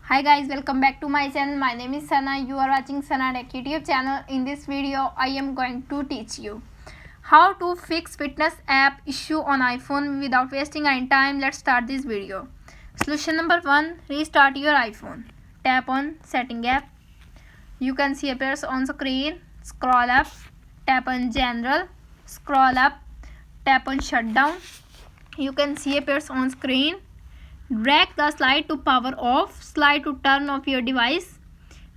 Hi guys, welcome back to my channel. My name is Sana. You are watching Sana Tech YouTube channel. In this video, I am going to teach you how to fix fitness app issue on iPhone without wasting any time. Let's start this video. Solution number 1, restart your iPhone. Tap on setting app. You can see appears on screen. Scroll up, tap on general, scroll up, tap on shutdown. You can see appears on screen. Drag the slide to power off, slide to turn off your device.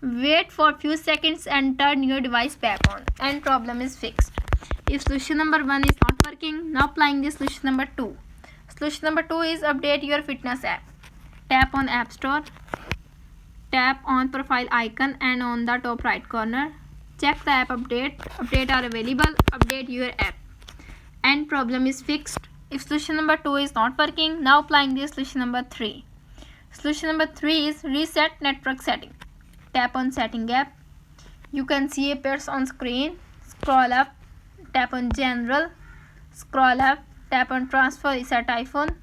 Wait for a few seconds and turn your device back on, and problem is fixed. If solution number 1 is not working, now applying the solution number 2. Solution number 2 is update your fitness app. Tap on App Store. Tap on profile icon and on the top right corner. Check the app update. Update are available. Update your app. And problem is fixed. If solution number 2 is not working, now applying the solution number 3. Solution number 3 is reset network setting. Tap on setting app. You can see appears on screen. Scroll up, tap on general, scroll up, tap on transfer reset iPhone,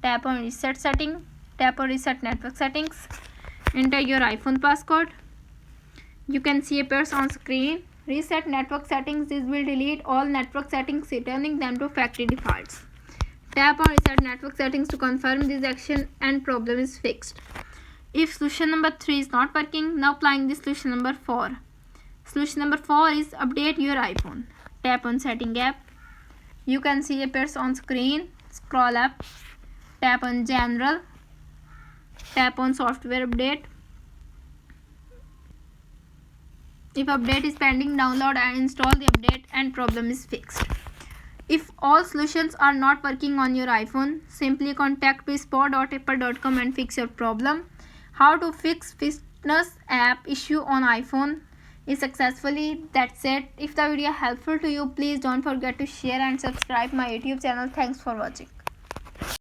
tap on reset setting, tap on reset network settings. Enter your iPhone passcode. You can see appears on screen. Reset network settings. This will delete all network settings, returning them to factory defaults. Tap on reset network settings to confirm this action, and problem is fixed. If solution number 3 is not working, now applying the solution number 4. Solution number 4 is update your iPhone. Tap on setting app. You can see appears on screen. Scroll up, tap on general, tap on software update. If update is pending, download and install the update, and problem is fixed. If all solutions are not working on your iPhone, simply contact support.apple.com and fix your problem. How to fix fitness app issue on iPhone is successfully. That's it. If the video helpful to you, please don't forget to share and subscribe my YouTube channel. Thanks for watching.